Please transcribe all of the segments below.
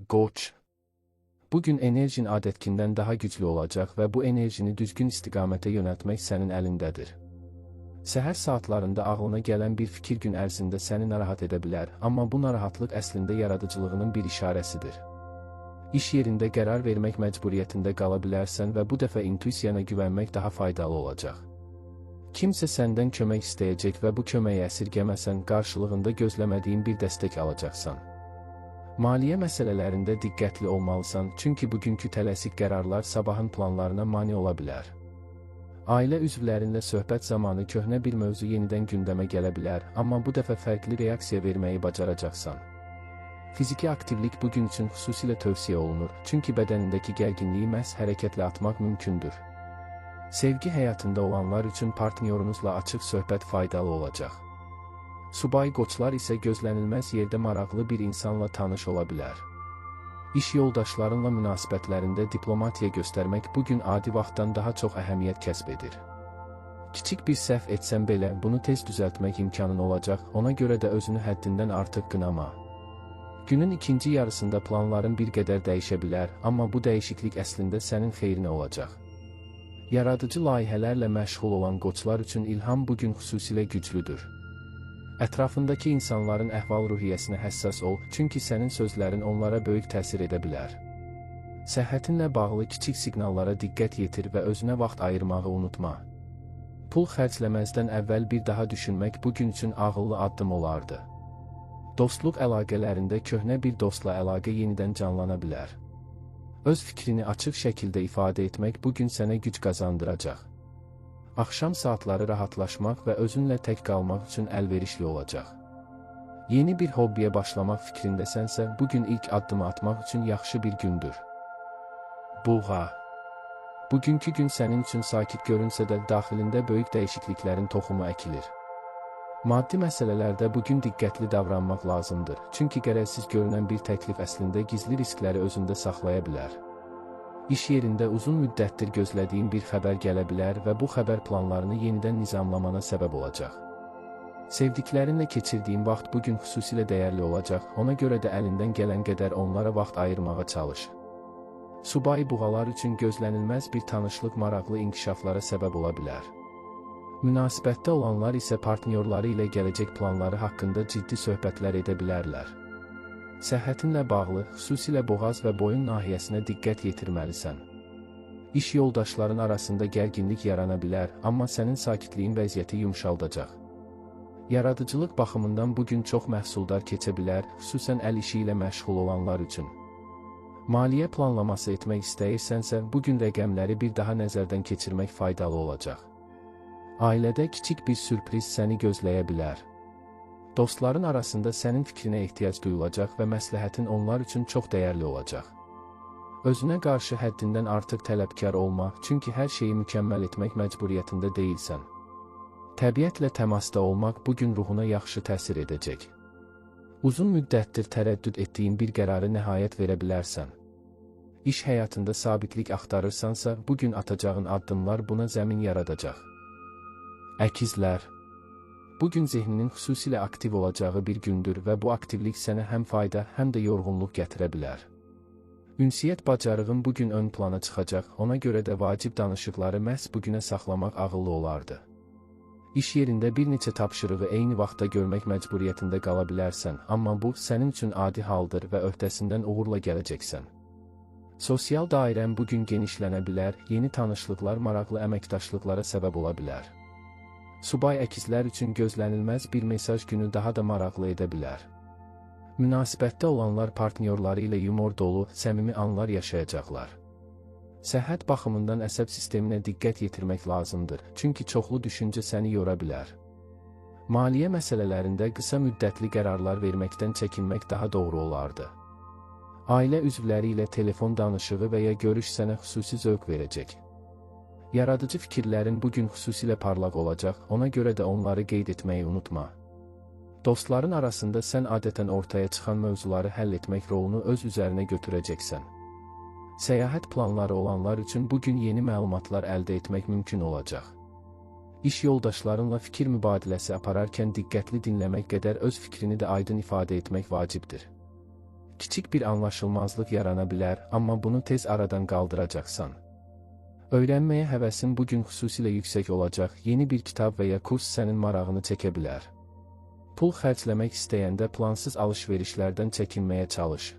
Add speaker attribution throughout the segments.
Speaker 1: Qoç. Bugün enerjin adətkindən daha güclü olacaq və bu enerjini düzgün istiqamətə yönəltmək sənin əlindədir. Səhər saatlarında ağlına gələn bir fikir gün ərzində səni narahat edə bilər, amma bu narahatlıq əslində yaradıcılığının bir işarəsidir. İş yerində qərar vermək məcburiyyətində qala bilərsən və bu dəfə intuisiyana güvənmək daha faydalı olacaq. Kimsə səndən kömək istəyəcək və bu köməyi əsirgəməsən, qarşılığında gözləmədiyin bir dəstək alacaqsan. Maliyyə məsələlərində diqqətli olmalısan, çünki bugünkü tələsik qərarlar sabahın planlarına mane ola bilər. Ailə üzvlərinlə söhbət zamanı köhnə bir mövzu yenidən gündəmə gələ bilər, amma bu dəfə fərqli reaksiya verməyi bacaracaqsan. Fiziki aktivlik bugün üçün xüsusilə tövsiyə olunur, çünki bədənindəki gərginliyi məhz hərəkətlə atmaq mümkündür. Sevgi həyatında olanlar üçün partnyorunuzla açıq söhbət faydalı olacaq. Subay qoçlar isə gözlənilməz yerdə maraqlı bir insanla tanış ola bilər. İş yoldaşlarınla münasibətlərində diplomatiya göstərmək bugün adi vaxtdan daha çox əhəmiyyət kəsb edir. Kiçik bir səhv etsən belə, bunu tez düzəltmək imkanın olacaq, ona görə də özünü həddindən artıq qınama. Günün ikinci yarısında planların bir qədər dəyişə bilər, amma bu dəyişiklik əslində sənin xeyrinə olacaq. Yaradıcı layihələrlə məşğul olan qoçlar üçün ilham bugün xüsusilə güclüdür. Ətrafındakı insanların əhval-ruhiyyəsinə həssas ol, çünki sənin sözlərin onlara böyük təsir edə bilər. Səhhətinlə bağlı kiçik siqnallara diqqət yetir və özünə vaxt ayırmağı unutma. Pul xərcləməzdən əvvəl bir daha düşünmək bugün üçün ağıllı addım olardı. Dostluq əlaqələrində köhnə bir dostla əlaqə yenidən canlana bilər. Öz fikrini açıq şəkildə ifadə etmək bugün sənə güc qazandıracaq. Axşam saatları rahatlaşmaq və özünlə tək qalmaq üçün əlverişli olacaq. Yeni bir hobbiyə başlamaq fikrindəsənsə, bugün ilk addımı atmaq üçün yaxşı bir gündür. Buğa. Bugünkü gün sənin üçün sakit görünsə də, daxilində böyük dəyişikliklərin toxumu əkilir. Maddi məsələlərdə bugün diqqətli davranmaq lazımdır, çünki qərəzsiz görünən bir təklif əslində gizli riskləri özündə saxlaya bilər. İş yerində uzun müddətdir gözlədiyin bir xəbər gələ bilər və bu xəbər planlarını yenidən nizamlamana səbəb olacaq. Sevdiklərinlə keçirdiyin vaxt bugün xüsusilə dəyərli olacaq, ona görə də əlindən gələn qədər onlara vaxt ayırmağa çalış. Subay buğalar üçün gözlənilməz bir tanışlıq maraqlı inkişaflara səbəb ola bilər. Münasibətdə olanlar isə partnyorları ilə gələcək planları haqqında ciddi söhbətlər edə bilərlər. Səhhətinlə bağlı, xüsusilə boğaz və boyun nahiyəsinə diqqət yetirməlisən. İş yoldaşların arasında gərginlik yarana bilər, amma sənin sakitliyin vəziyyəti yumşaldacaq. Yaradıcılıq baxımından bugün çox məhsuldar keçə bilər, xüsusən əl işi ilə məşğul olanlar üçün. Maliyyə planlaması etmək istəyirsənsə, bugün rəqəmləri bir daha nəzərdən keçirmək faydalı olacaq. Ailədə kiçik bir sürpriz səni gözləyə bilər. Dostların arasında sənin fikrinə ehtiyac duyulacaq və məsləhətin onlar üçün çox dəyərli olacaq. Özünə qarşı həddindən artıq tələbkar olma, çünki hər şeyi mükəmməl etmək məcburiyyətində deyilsən. Təbiətlə təmasda olmaq bugün ruhuna yaxşı təsir edəcək. Uzun müddətdir tərəddüd etdiyin bir qərarı nəhayət verə bilərsən. İş həyatında sabitlik axtarırsansa, bugün atacağın addımlar buna zəmin yaradacaq. Əkizlər. Bugün zehninin xüsusilə aktiv olacağı bir gündür və bu aktivlik sənə həm fayda, həm də yorğunluq gətirə bilər. Ünsiyyət bacarığın bugün ön plana çıxacaq, ona görə də vacib danışıqları məhz bugünə saxlamaq ağıllı olardı. İş yerində bir neçə tapşırığı eyni vaxtda görmək məcburiyyətində qala bilərsən, amma bu, sənin üçün adi haldır və öhdəsindən uğurla gələcəksən. Sosial dairən bugün genişlənə bilər, yeni tanışlıqlar maraqlı əməkdaşlıqlara səbəb ola bilər. Subay əkizlər üçün gözlənilməz bir mesaj günü daha da maraqlı edə bilər. Münasibətdə olanlar partnyorları ilə yumor dolu, səmimi anlar yaşayacaqlar. Səhhət baxımından əsəb sisteminə diqqət yetirmək lazımdır, çünki çoxlu düşüncə səni yora bilər. Maliyyə məsələlərində qısa müddətli qərarlar verməkdən çəkinmək daha doğru olardı. Ailə üzvləri ilə telefon danışığı və ya görüş sənə xüsusi zövq verəcək. Yaradıcı fikirlərin bugün xüsusilə parlaq olacaq, ona görə də onları qeyd etməyi unutma. Dostların arasında sən adətən ortaya çıxan mövzuları həll etmək rolunu öz üzərinə götürəcəksən. Səyahət planları olanlar üçün bugün yeni məlumatlar əldə etmək mümkün olacaq. İş yoldaşlarınla fikir mübadiləsi apararkən diqqətli dinləmək qədər öz fikrini də aydın ifadə etmək vacibdir. Kiçik bir anlaşılmazlıq yarana bilər, amma bunu tez aradan qaldıracaqsan. Öyrənməyə həvəsin bugün xüsusilə yüksək olacaq, yeni bir kitab və ya kurs sənin marağını çəkə bilər. Pul xərcləmək istəyəndə plansız alış-verişlərdən çəkinməyə çalış.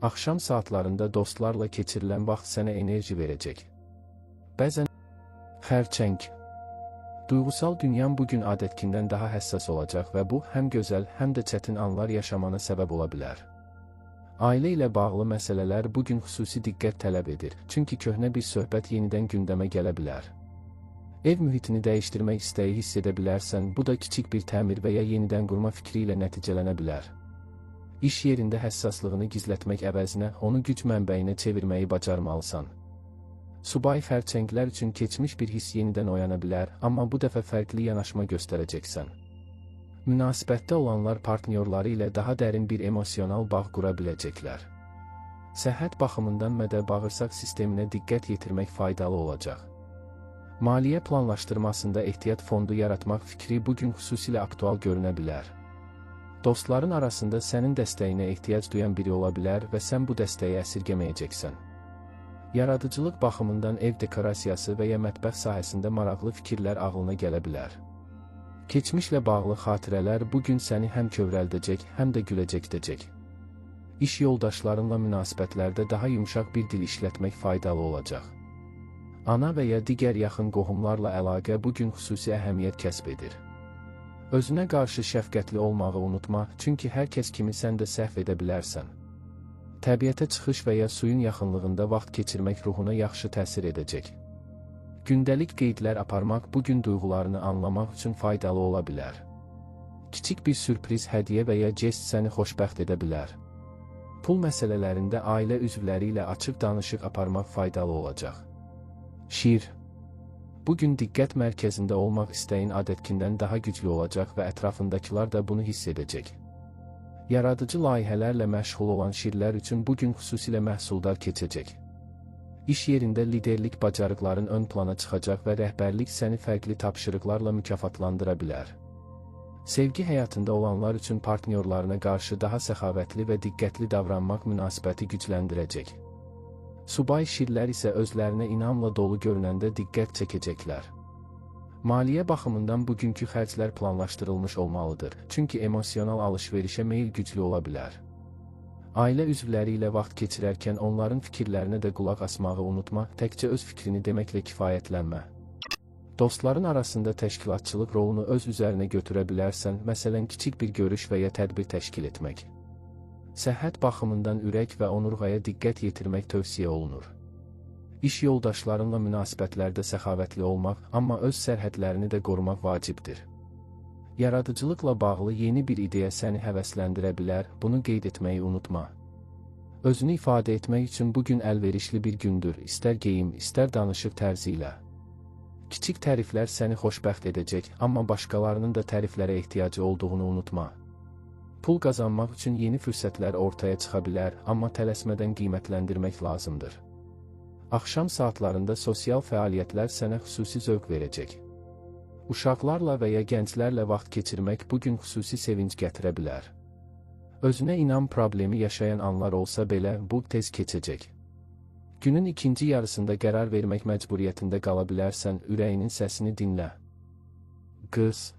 Speaker 1: Axşam saatlarında dostlarla keçirilən vaxt sənə enerji verəcək. Bəzən xərçəng. Duyğusal dünyan bugün adətkindən daha həssas olacaq və bu, həm gözəl, həm də çətin anlar yaşamana səbəb ola bilər. Ailə ilə bağlı məsələlər bugün xüsusi diqqət tələb edir, çünki köhnə bir söhbət yenidən gündəmə gələ bilər. Ev mühitini dəyişdirmək istəyi hiss edə bilərsən, bu da kiçik bir təmir və ya yenidən qurma fikri ilə nəticələnə bilər. İş yerində həssaslığını gizlətmək əvəzinə onu güc mənbəyinə çevirməyi bacarmalısan. Subay xərçənglər üçün keçmiş bir hiss yenidən oyana bilər, amma bu dəfə fərqli yanaşma göstərəcəksən. Münasibətdə olanlar partnyorları ilə daha dərin bir emosional bağ qura biləcəklər. Səhhət baxımından mədə-bağırsaq sisteminə diqqət yetirmək faydalı olacaq. Maliyyə planlaşdırmasında ehtiyat fondu yaratmaq fikri bugün xüsusilə aktual görünə bilər. Dostların arasında sənin dəstəyinə ehtiyac duyan biri ola bilər və sən bu dəstəyi əsirgəməyəcəksən. Yaradıcılıq baxımından ev dekorasiyası və ya mətbəx sahəsində maraqlı fikirlər ağlına gələ bilər. Keçmişlə bağlı xatirələr bugün səni həm kövrəldəcək, həm də güləcəkdəcək. İş yoldaşlarınla münasibətlərdə daha yumşaq bir dil işlətmək faydalı olacaq. Ana və ya digər yaxın qohumlarla əlaqə bugün xüsusi əhəmiyyət kəsb edir. Özünə qarşı şəfqətli olmağı unutma, çünki hər kəs kimi sən də səhv edə bilərsən. Təbiətə çıxış və ya suyun yaxınlığında vaxt keçirmək ruhuna yaxşı təsir edəcək. Gündəlik qeydlər aparmaq bugün duyğularını anlamaq üçün faydalı ola bilər. Kiçik bir sürpriz hədiyyə və ya jest səni xoşbəxt edə bilər. Pul məsələlərində ailə üzvləri ilə açıq danışıq aparmaq faydalı olacaq. Şir. Bugün diqqət mərkəzində olmaq istəyin adətkindən daha güclü olacaq və ətrafındakılar da bunu hiss edəcək. Yaradıcı layihələrlə məşğul olan şirlər üçün bugün xüsusilə məhsuldar keçəcək. İş yerində liderlik bacarıqların ön plana çıxacaq və rəhbərlik səni fərqli tapşırıqlarla mükafatlandıra bilər. Sevgi həyatında olanlar üçün partnyorlarına qarşı daha səxavətli və diqqətli davranmaq münasibəti gücləndirəcək. Subay şirlər isə özlərinə inamla dolu görünəndə diqqət çəkəcəklər. Maliyyə baxımından bugünkü xərclər planlaşdırılmış olmalıdır, çünki emosional alış-verişə meyil güclü ola bilər. Ailə üzvləri ilə vaxt keçirərkən onların fikirlərinə də qulaq asmağı unutma, təkcə öz fikrini deməklə kifayətlənmə. Dostların arasında təşkilatçılıq rolunu öz üzərinə götürə bilərsən, məsələn kiçik bir görüş və ya tədbir təşkil etmək. Səhhət baxımından ürək və onurğaya diqqət yetirmək tövsiyə olunur. İş yoldaşlarınla münasibətlərdə səxavətli olmaq, amma öz sərhədlərini də qorumaq vacibdir. Yaradıcılıqla bağlı yeni bir ideya səni həvəsləndirə bilər, bunu qeyd etməyi unutma. Özünü ifadə etmək üçün bugün əlverişli bir gündür, istər geyim, istər danışıq tərzi ilə. Kiçik təriflər səni xoşbəxt edəcək, amma başqalarının da təriflərə ehtiyacı olduğunu unutma. Pul qazanmaq üçün yeni fürsətlər ortaya çıxa bilər, amma tələsmədən qiymətləndirmək lazımdır. Axşam saatlarında sosial fəaliyyətlər sənə xüsusi zövq verəcək. Uşaqlarla və ya gənclərlə vaxt keçirmək bugün xüsusi sevinc gətirə bilər. Özünə inam problemi yaşayan anlar olsa belə, bu tez keçəcək. Günün ikinci yarısında qərar vermək məcburiyyətində qala bilərsən, ürəyinin səsini dinlə. Qız.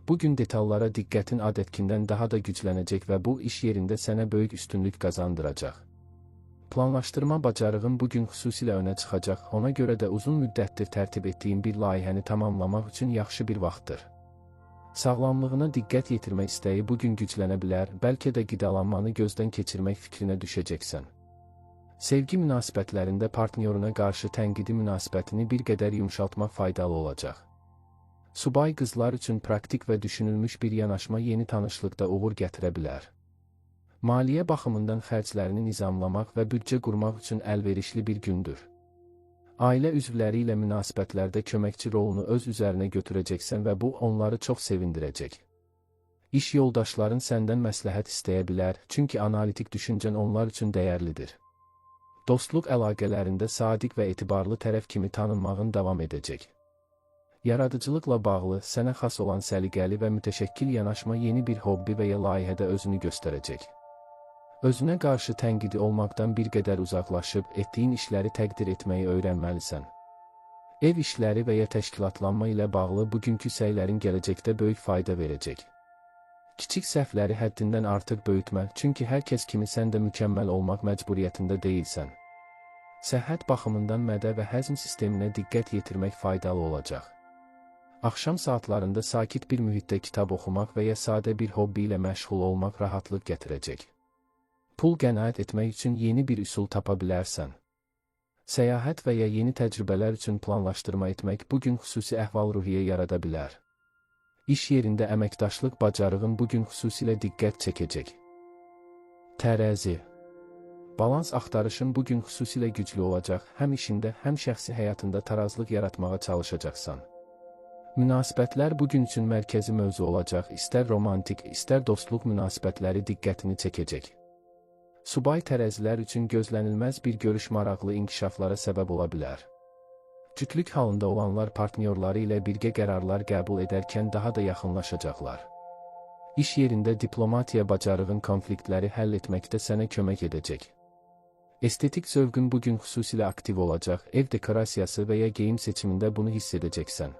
Speaker 1: Bugün detallara diqqətin adətkindən daha da güclənəcək və bu iş yerində sənə böyük üstünlük qazandıracaq. Planlaşdırma bacarığın bugün xüsusilə önə çıxacaq, ona görə də uzun müddətdir tərtib etdiyin bir layihəni tamamlamaq üçün yaxşı bir vaxtdır. Sağlamlığına diqqət yetirmək istəyi bugün güclənə bilər, bəlkə də qidalanmanı gözdən keçirmək fikrinə düşəcəksən. Sevgi münasibətlərində partnyoruna qarşı tənqidi münasibətini bir qədər yumşaltmaq faydalı olacaq. Subay qızlar üçün praktik və düşünülmüş bir yanaşma yeni tanışlıqda uğur gətirə bilər. Maliyyə baxımından xərclərini nizamlamaq və büdcə qurmaq üçün əlverişli bir gündür. Ailə üzvləri ilə münasibətlərdə köməkçi rolunu öz üzərinə götürəcəksən və bu onları çox sevindirəcək. İş yoldaşların səndən məsləhət istəyə bilər, çünki analitik düşüncən onlar üçün dəyərlidir. Dostluq əlaqələrində sadiq və etibarlı tərəf kimi tanınmağın davam edəcək. Yaradıcılıqla bağlı sənə xas olan səliqəli və mütəşəkkil yanaşma yeni bir hobbi və ya layihədə özünü göstərəcək. Özünə qarşı tənqidi olmaqdan bir qədər uzaqlaşıb, etdiyin işləri təqdir etməyi öyrənməlisən. Ev işləri və ya təşkilatlanma ilə bağlı bugünkü səylərin gələcəkdə böyük fayda verəcək. Kiçik səhvləri həddindən artıq böyütmə, çünki hər kəs kimi sən də mükəmməl olmaq məcburiyyətində deyilsən. Səhhət baxımından mədə və həzm sisteminə diqqət yetirmək faydalı olacaq. Axşam saatlarında sakit bir mühitdə kitab oxumaq və ya sadə bir hobbi ilə məşğul olmaq rahatlıq gətirəcək. Pul qənaət etmək üçün yeni bir üsul tapa bilərsən. Səyahət və ya yeni təcrübələr üçün planlaşdırma etmək bugün xüsusi əhval-ruhiyyə yarada bilər. İş yerində əməkdaşlıq bacarığın bugün xüsusilə diqqət çəkəcək. Tərəzi. Balans axtarışın bugün xüsusilə güclü olacaq, həm işində, həm şəxsi həyatında tarazlıq yaratmağa çalışacaqsan. Münasibətlər bugün üçün mərkəzi mövzu olacaq, istər romantik, istər dostluq münasibətləri diqqətini çəkəcək. Subay tərəzilər üçün gözlənilməz bir görüş maraqlı inkişaflara səbəb ola bilər. Cütlük halında olanlar partnyorları ilə birgə qərarlar qəbul edərkən daha da yaxınlaşacaqlar. İş yerində diplomatiya bacarığın konfliktləri həll etməkdə sənə kömək edəcək. Estetik zövqün bugün xüsusilə aktiv olacaq, ev dekorasiyası və ya geyim seçimində bunu hiss edəcəksən.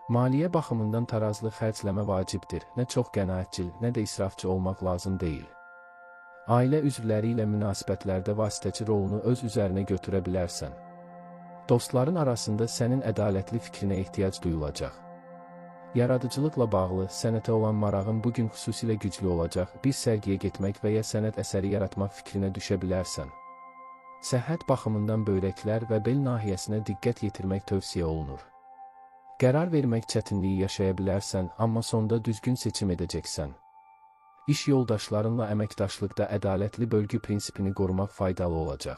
Speaker 1: Maliyyə baxımından tarazlı xərcləmə vacibdir, nə çox qənaətcil, nə də israfçı olmaq lazım deyil. Ailə üzvləri ilə münasibətlərdə vasitəçi rolunu öz üzərinə götürə bilərsən. Dostların arasında sənin ədalətli fikrinə ehtiyac duyulacaq. Yaradıcılıqla bağlı sənətə olan marağın bugün xüsusilə güclü olacaq, bir sərgiyə getmək və ya sənət əsəri yaratmaq fikrinə düşə bilərsən. Səhhət baxımından böyrəklər və bel nahiyəsinə diqqət yetirmək tövsiyə olunur. Qərar vermək çətinliyi yaşaya bilərsən, amma sonda düzgün seçim edəcəksən. İş yoldaşlarınla əməkdaşlıqda ədalətli bölgü prinsipini qorumaq faydalı olacaq.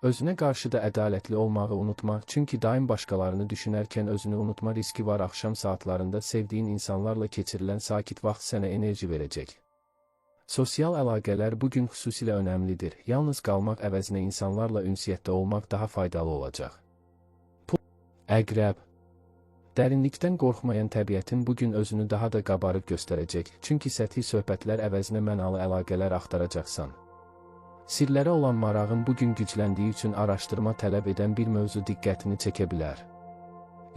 Speaker 1: Özünə qarşı da ədalətli olmağı unutma, çünki daim başqalarını düşünərkən özünü unutma riski var. Axşam saatlarında sevdiyin insanlarla keçirilən sakit vaxt sənə enerji verəcək. Sosial əlaqələr bugün xüsusilə önəmlidir. Yalnız qalmaq əvəzinə insanlarla ünsiyyətdə olmaq daha faydalı olacaq. Əqrəb. Dərinlikdən qorxmayan təbiətin bugün özünü daha da qabarıq göstərəcək, çünki səthi söhbətlər əvəzinə mənalı əlaqələr axtaracaqsan. Sirlərə olan marağın bugün gücləndiyi üçün araşdırma tələb edən bir mövzu diqqətini çəkə bilər.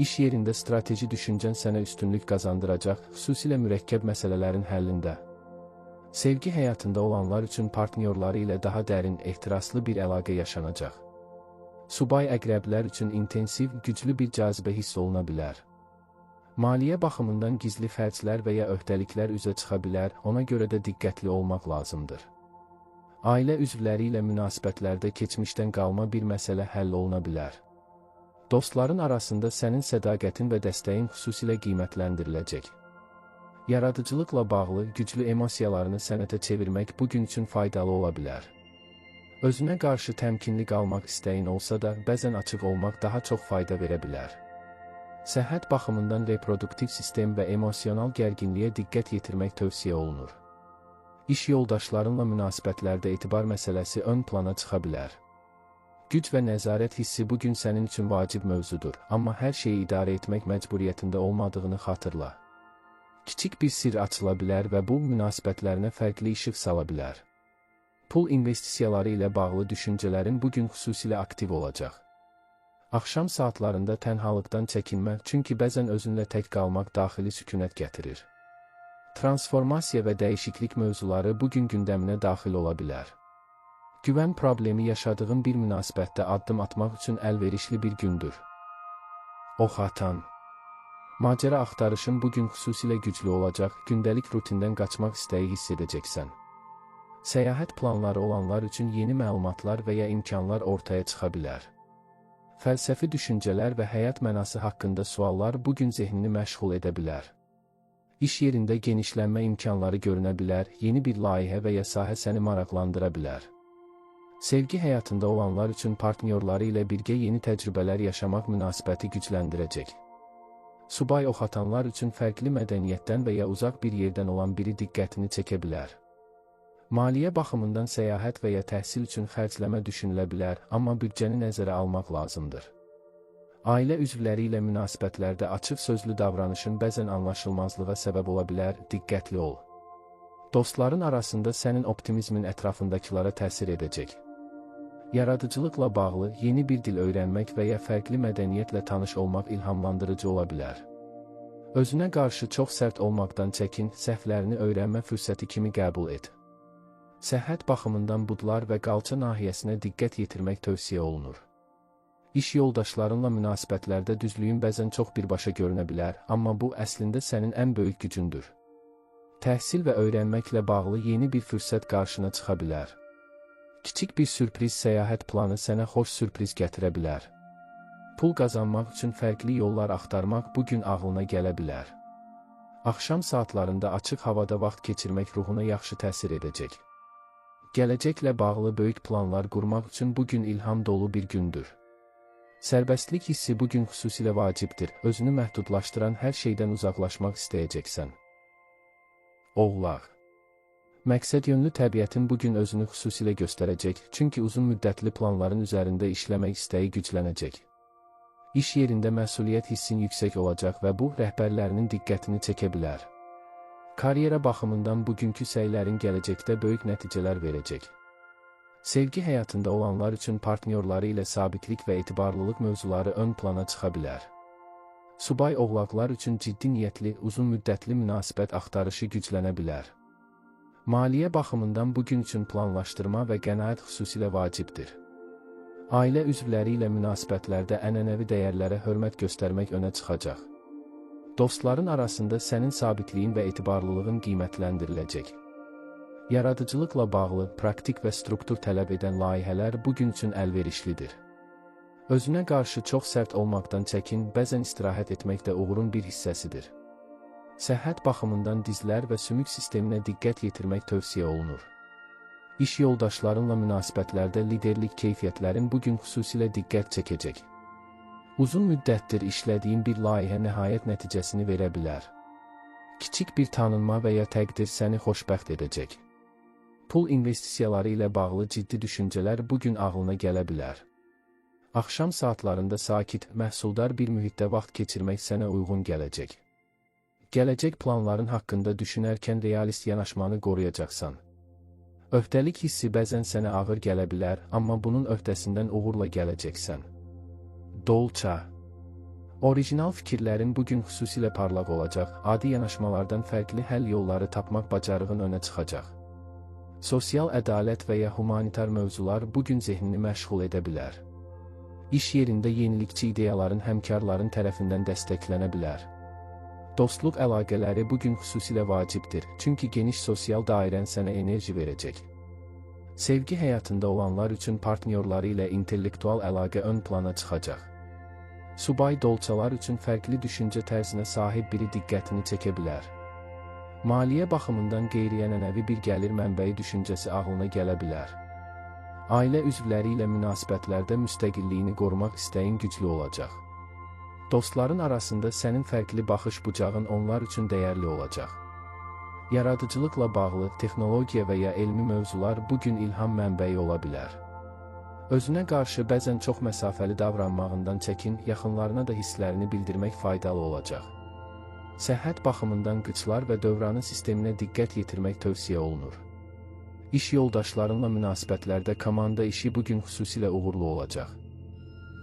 Speaker 1: İş yerində strateji düşüncən sənə üstünlük qazandıracaq, xüsusilə mürəkkəb məsələlərin həllində. Sevgi həyatında olanlar üçün partnyorları ilə daha dərin, ehtiraslı bir əlaqə yaşanacaq. Subay əqrəblər üçün intensiv, güclü bir cazibə hiss oluna bilər. Maliyyə baxımından gizli xərclər və ya öhdəliklər üzə çıxa bilər, ona görə də diqqətli olmaq lazımdır. Ailə üzvləri ilə münasibətlərdə keçmişdən qalma bir məsələ həll oluna bilər. Dostların arasında sənin sədaqətin və dəstəyin xüsusilə qiymətləndiriləcək. Yaradıcılıqla bağlı güclü emosiyalarını sənətə çevirmək bugün üçün faydalı ola bilər. Özünə qarşı təmkinli qalmaq istəyin olsa da, bəzən açıq olmaq daha çox fayda verə bilər. Səhhət baxımından reproduktiv sistem və emosional gərginliyə diqqət yetirmək tövsiyə olunur. İş yoldaşlarınla münasibətlərdə etibar məsələsi ön plana çıxa bilər. Güc və nəzarət hissi bugün sənin üçün vacib mövzudur, amma hər şeyi idarə etmək məcburiyyətində olmadığını xatırla. Kiçik bir sirr açıla bilər və bu münasibətlərinə fərqli işıq sala bilər. Pul investisiyaları ilə bağlı düşüncələrin bugün xüsusilə aktiv olacaq. Axşam saatlarında tənhalıqdan çəkinmə, çünki bəzən özünlə tək qalmaq daxili sükunət gətirir. Transformasiya və dəyişiklik mövzuları bugün gündəminə daxil ola bilər. Güvən problemi yaşadığın bir münasibətdə addım atmaq üçün əlverişli bir gündür. Ox atan. Macəra axtarışın bugün xüsusilə güclü olacaq, gündəlik rutindən qaçmaq istəyi hiss edəcəksən. Səyahət planları olanlar üçün yeni məlumatlar və ya imkanlar ortaya çıxa bilər. Fəlsəfi düşüncələr və həyat mənası haqqında suallar bugün zehnini məşğul edə bilər. İş yerində genişlənmə imkanları görünə bilər, yeni bir layihə və ya sahə səni maraqlandıra bilər. Sevgi həyatında olanlar üçün partnyorları ilə birgə yeni təcrübələr yaşamaq münasibəti gücləndirəcək. Subay ox atanlar üçün fərqli mədəniyyətdən və ya uzaq bir yerdən olan biri diqqətini çəkə bilər. Maliyyə baxımından səyahət və ya təhsil üçün xərcləmə düşünülə bilər, amma büdcəni nəzərə almaq lazımdır. Ailə üzvləri ilə münasibətlərdə açıq sözlü davranışın bəzən anlaşılmazlığa səbəb ola bilər, diqqətli ol. Dostların arasında sənin optimizmin ətrafındakılara təsir edəcək. Yaradıcılıqla bağlı yeni bir dil öyrənmək və ya fərqli mədəniyyətlə tanış olmaq ilhamlandırıcı ola bilər. Özünə qarşı çox sərt olmaqdan çəkin, səhvlərini öyrənmə fürsəti kimi qəbul et. Səhhət baxımından budlar və qalça nahiyəsinə diqqət yetirmək tövsiyə olunur. İş yoldaşlarınla münasibətlərdə düzlüyün bəzən çox birbaşa görünə bilər, amma bu əslində sənin ən böyük gücündür. Təhsil və öyrənməklə bağlı yeni bir fürsət qarşına çıxa bilər. Kiçik bir sürpriz səyahət planı sənə xoş sürpriz gətirə bilər. Pul qazanmaq üçün fərqli yollar axtarmaq bugün ağlına gələ bilər. Axşam saatlarında açıq havada vaxt keçirmək ruhuna yaxşı təsir edəcək. Gələcəklə bağlı böyük planlar qurmaq üçün bugün ilham dolu bir gündür. Sərbəstlik hissi bugün xüsusilə vacibdir, özünü məhdudlaşdıran hər şeydən uzaqlaşmaq istəyəcəksən. Oğlaq. Məqsədyönlü təbiətin bugün özünü xüsusilə göstərəcək, çünki uzun müddətli planların üzərində işləmək istəyi güclənəcək. İş yerində məsuliyyət hissin yüksək olacaq və bu, rəhbərlərinin diqqətini çəkə bilər. Karyera baxımından bugünkü səylərin gələcəkdə böyük nəticələr verəcək. Sevgi həyatında olanlar üçün partnyorları ilə sabitlik və etibarlılıq mövzuları ön plana çıxa bilər. Subay oğlaqlar üçün ciddi niyyətli, uzun müddətli münasibət axtarışı güclənə bilər. Maliyyə baxımından bugün üçün planlaşdırma və qənaət xüsusilə vacibdir. Ailə üzvləri ilə münasibətlərdə ənənəvi dəyərlərə hörmət göstərmək önə çıxacaq. Dostların arasında sənin sabitliyin və etibarlılığın qiymətləndiriləcək. Yaradıcılıqla bağlı, praktik və struktur tələb edən layihələr bugün üçün əlverişlidir. Özünə qarşı çox sərt olmaqdan çəkin, bəzən istirahət etmək də uğurun bir hissəsidir. Səhhət baxımından dizlər və sümük sisteminə diqqət yetirmək tövsiyə olunur. İş yoldaşlarınla münasibətlərdə liderlik keyfiyyətlərin bugün xüsusilə diqqət çəkəcək. Uzun müddətdir işlədiyin bir layihə nəhayət nəticəsini verə bilər. Kiçik bir tanınma və ya təqdir səni xoşbəxt edəcək. Pul investisiyaları ilə bağlı ciddi düşüncələr bugün ağlına gələ bilər. Axşam saatlarında sakit, məhsuldar bir mühitdə vaxt keçirmək sənə uyğun gələcək. Gələcək planların haqqında düşünərkən realist yanaşmanı qoruyacaqsan. Öhdəlik hissi bəzən sənə ağır gələ bilər, amma bunun öhdəsindən uğurla gələcəksən. Dolça. Orijinal fikirlərin bugün xüsusilə parlaq olacaq, adi yanaşmalardan fərqli həll yolları tapmaq bacarığın önə çıxacaq. Sosial ədalət və ya humanitar mövzular bugün zehnini məşğul edə bilər. İş yerində yenilikçi ideyaların həmkarların tərəfindən dəstəklənə bilər. Dostluq əlaqələri bugün xüsusilə vacibdir, çünki geniş sosial dairən sənə enerji verəcək. Sevgi həyatında olanlar üçün partnyorları ilə intellektual əlaqə ön plana çıxacaq. Subay dolçalar üçün fərqli düşüncə tərzinə sahib biri diqqətini çəkə bilər. Maliyyə baxımından qeyri-ənənəvi bir gəlir mənbəyi düşüncəsi ağlına gələ bilər. Ailə üzvləri ilə münasibətlərdə müstəqilliyini qorumaq istəyin güclü olacaq. Dostların arasında sənin fərqli baxış bucağın onlar üçün dəyərli olacaq. Yaradıcılıqla bağlı, texnologiya və ya elmi mövzular bugün ilham mənbəyi ola bilər. Özünə qarşı bəzən çox məsafəli davranmağından çəkin, yaxınlarına da hisslərini bildirmək faydalı olacaq. Səhhət baxımından qıçlar və dövranı sisteminə diqqət yetirmək tövsiyə olunur. İş yoldaşlarınla münasibətlərdə komanda işi bugün xüsusilə uğurlu olacaq.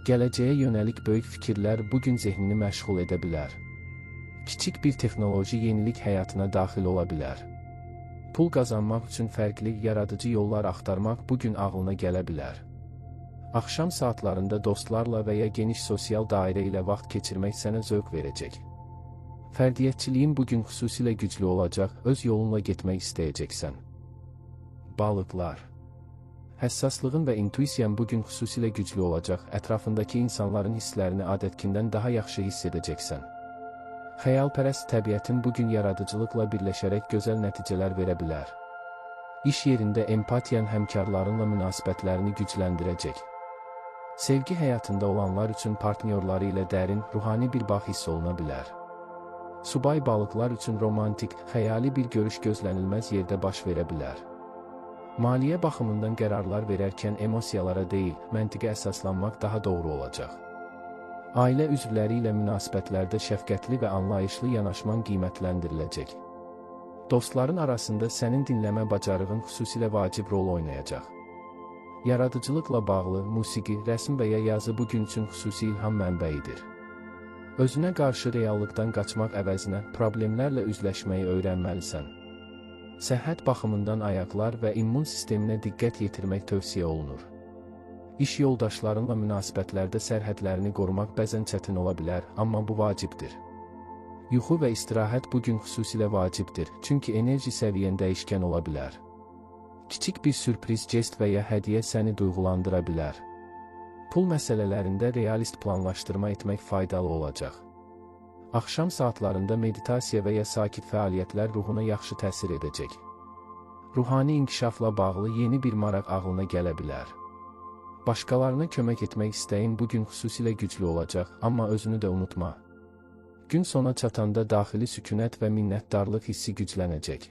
Speaker 1: Gələcəyə yönəlik böyük fikirlər bugün zehnini məşğul edə bilər. Kiçik bir texnoloji yenilik həyatına daxil ola bilər. Pul qazanmaq üçün fərqli, yaradıcı yollar axtarmaq bugün ağlına gələ bilər. Axşam saatlarında dostlarla və ya geniş sosial dairə ilə vaxt keçirmək sənə zövq verəcək. Fərdiyyətçiliyin bugün xüsusilə güclü olacaq, öz yolunla getmək istəyəcəksən. Balıqlar. Həssaslığın və intuisiyan bugün xüsusilə güclü olacaq, ətrafındakı insanların hisslərini adətkindən daha yaxşı hiss edəcəksən. Xəyalpərəst təbiətin bugün yaradıcılıqla birləşərək gözəl nəticələr verə bilər. İş yerində empatiyan həmkarlarınla münasibətlərini gücləndirəcək. Sevgi həyatında olanlar üçün partnyorları ilə dərin, ruhani bir bağ hiss oluna bilər. Subay balıqlar üçün romantik, xəyali bir görüş gözlənilməz yerdə baş verə bilər. Maliyyə baxımından qərarlar verərkən emosiyalara deyil, məntiqə əsaslanmaq daha doğru olacaq. Ailə üzvləri ilə münasibətlərdə şəfqətli və anlayışlı yanaşman qiymətləndiriləcək. Dostların arasında sənin dinləmə bacarığın xüsusilə vacib rol oynayacaq. Yaradıcılıqla bağlı musiqi, rəsm və ya yazı bu gün üçün xüsusi ilham mənbəyidir. Özünə qarşı reallıqdan qaçmaq əvəzinə problemlərlə üzləşməyi öyrənməlisən. Səhhət baxımından ayaqlar və immun sisteminə diqqət yetirmək tövsiyə olunur. İş yoldaşlarınla münasibətlərdə sərhədlərini qorumaq bəzən çətin ola bilər, amma bu vacibdir. Yuxu və istirahət bu gün xüsusilə vacibdir, çünki enerji səviyyən dəyişkən ola bilər. Kiçik bir sürpriz jest və ya hədiyyə səni duyğulandıra bilər. Pul məsələlərində realist planlaşdırma etmək faydalı olacaq. Axşam saatlarında meditasiya və ya sakit fəaliyyətlər ruhuna yaxşı təsir edəcək. Ruhani inkişafla bağlı yeni bir maraq ağlına gələ bilər. Başqalarına kömək etmək istəyin bu gün xüsusilə güclü olacaq, amma özünü də unutma. Gün sona çatanda daxili sükunət və minnətdarlıq hissi güclənəcək.